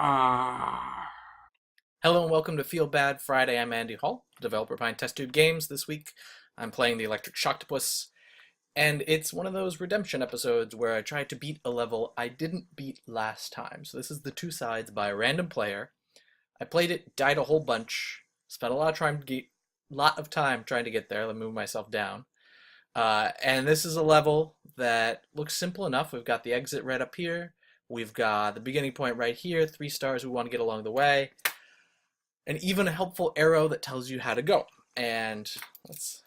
Hello and welcome to Feel Bad Friday. I'm Andy Hall, developer behind Test Tube Games. This week I'm playing the Electric Shocktopus, and it's one of those redemption episodes where I tried to beat a level I didn't beat last time. So this is the two sides by a random player. I played it, died a whole bunch, spent a lot of time trying to get there. Let me move myself down. And this is a level that looks simple enough. We've got the exit right up here. We've got the beginning point right here, 3 stars we want to get along the way, and even a helpful arrow that tells you how to go. And let's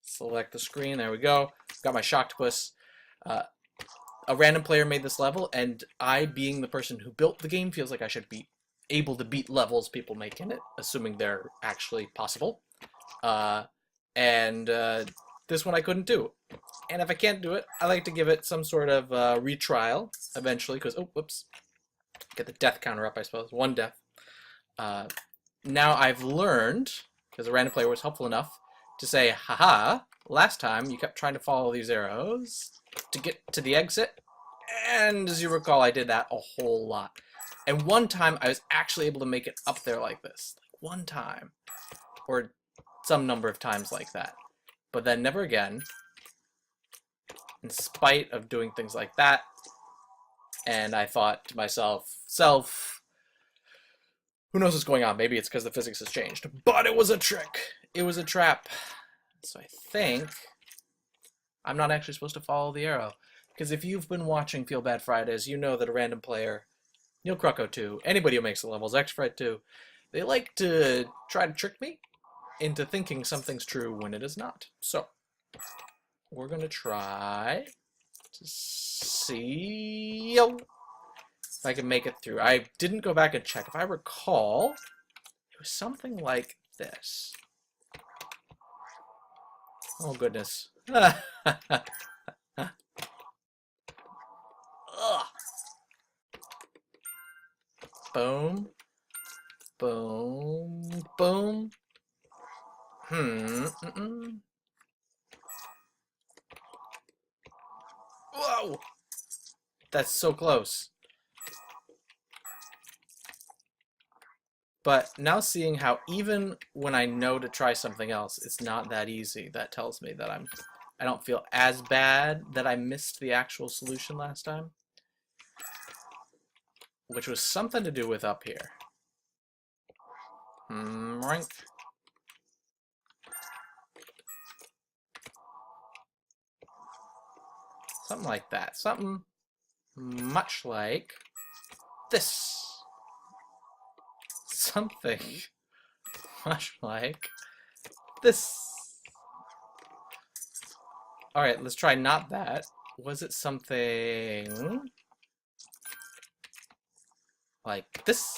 select the screen. There we go. Got my Shocktopus. A random player made this level, and I, being the person who built the game, feels like I should be able to beat levels people make in it, assuming they're actually possible. This one I couldn't do. And if I can't do it, I like to give it some sort of retrial eventually, because, oh, whoops. Get the death counter up, I suppose. 1 death. Now I've learned, because a random player was helpful enough, to say, haha, last time you kept trying to follow these arrows to get to the exit, and as you recall, I did that a whole lot. And one time I was actually able to make it up there like this. Like one time. Or some number of times like that. But then never again, in spite of doing things like that. And I thought to myself, who knows what's going on? Maybe it's because the physics has changed. But it was a trick. It was a trap. So I think I'm not actually supposed to follow the arrow. Because if you've been watching Feel Bad Fridays, you know that a random player, Neil Krucko 2, anybody who makes the levels, X-Fred 2, they like to try to trick me into thinking something's true when it is not. So we're going to try to see if I can make it through. I didn't go back and check. If I recall, it was something like this. Oh, goodness. Ugh. Boom. Boom. Boom. Whoa! That's so close. But now seeing how even when I know to try something else, it's not that easy, that tells me that I don't feel as bad that I missed the actual solution last time. Which was something to do with up here. Rank. Something like that. Something much like this. Something much like this. Alright, let's try not that. Was it something like this?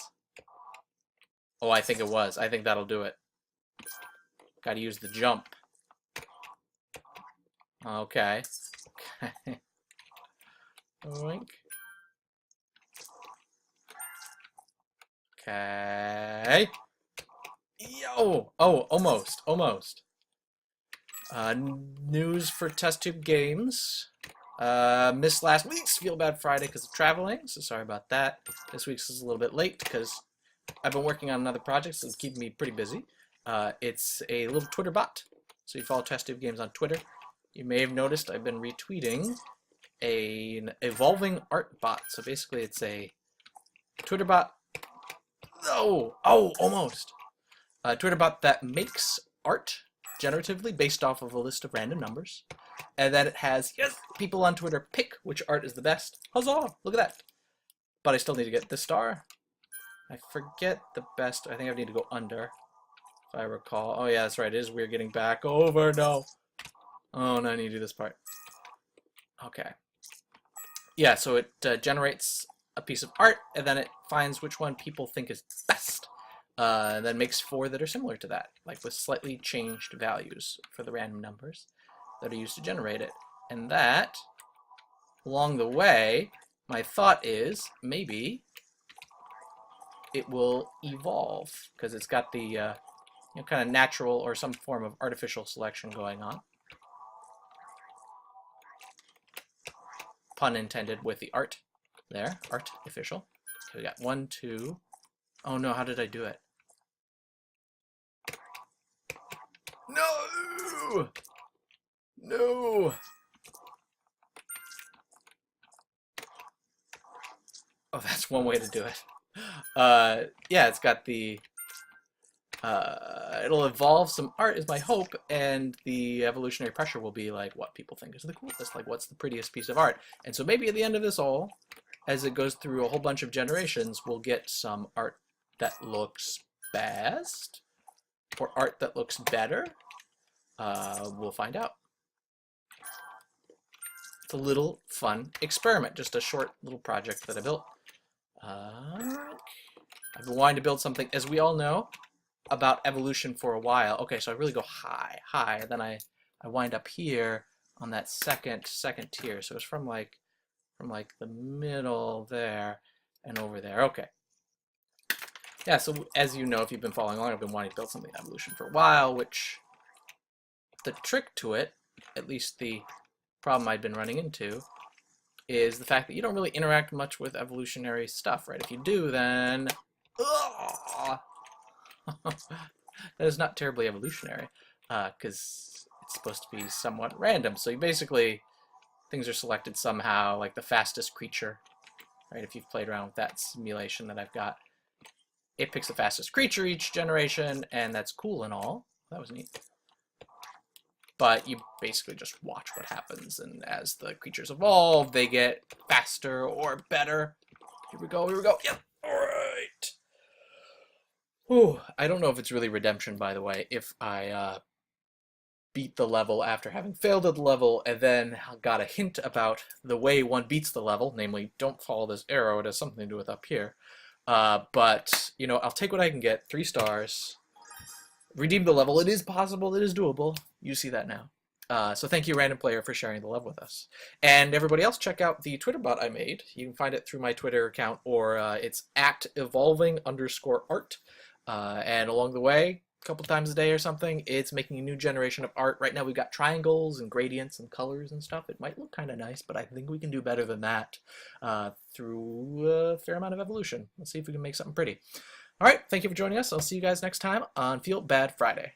Oh, I think it was. I think that'll do it. Gotta use the jump. Okay. Okay. Oink. Okay. Yo! Oh, almost. Almost. News for Test Tube Games. Missed last week's Feel Bad Friday because of traveling, so sorry about that. This week's is a little bit late because I've been working on another project, so it's keeping me pretty busy. It's a little Twitter bot, so you follow Test Tube Games on Twitter. You may have noticed I've been retweeting an evolving art bot. So basically it's a Twitter bot. Oh, almost. A Twitter bot that makes art generatively based off of a list of random numbers. And then it has, yes, people on Twitter pick which art is the best. Huzzah! Look at that. But I still need to get the star. I forget the best. I think I need to go under, if I recall. Oh yeah, that's right. It is weird getting back over. No. Oh, no, I need to do this part. Okay. Yeah, so it generates a piece of art, and then it finds which one people think is best. And then makes 4 that are similar to that, like with slightly changed values for the random numbers that are used to generate it. And that, along the way, my thought is maybe it will evolve, because it's got the kind of natural or some form of artificial selection going on. Pun intended with the art there, artificial. So we got 1, 2. Oh no, how did I do it? No! No! Oh, that's one way to do it. Yeah, it's got the... it'll evolve some art is my hope, and the evolutionary pressure will be like what people think is the coolest, like what's the prettiest piece of art. And so maybe at the end of this all, as it goes through a whole bunch of generations, we'll get some art that looks best, or art that looks better. We'll find out. It's a little fun experiment, just a short little project that I built. I've been wanting to build something, as we all know, about evolution for a while. Okay, so I really go high, and then I wind up here on that second tier. So it's from like the middle there and over there. Okay. Yeah, so as you know, if you've been following along, I've been wanting to build something evolution for a while, which the trick to it, at least the problem I'd been running into, is the fact that you don't really interact much with evolutionary stuff, right? If you do, then that is not terribly evolutionary, because it's supposed to be somewhat random. So you basically, things are selected somehow, like the fastest creature, right? If you've played around with that simulation that I've got, it picks the fastest creature each generation, and that's cool and all. That was neat. But you basically just watch what happens, and as the creatures evolve, they get faster or better. Here we go, yep, alright. Whew, I don't know if it's really redemption, by the way, if I beat the level after having failed at the level, and then got a hint about the way one beats the level, namely, don't follow this arrow, it has something to do with up here. But, you know, I'll take what I can get, 3 stars. Redeem the level. It is possible. It is doable. You see that now. So thank you, Random Player, for sharing the love with us. And everybody else, check out the Twitter bot I made. You can find it through my Twitter account, or it's @evolving_art. And along the way, a couple times a day or something, it's making a new generation of art. Right now we've got triangles and gradients and colors and stuff. It might look kind of nice, but I think we can do better than that through a fair amount of evolution. Let's see if we can make something pretty. All right, thank you for joining us. I'll see you guys next time on Feel Bad Friday.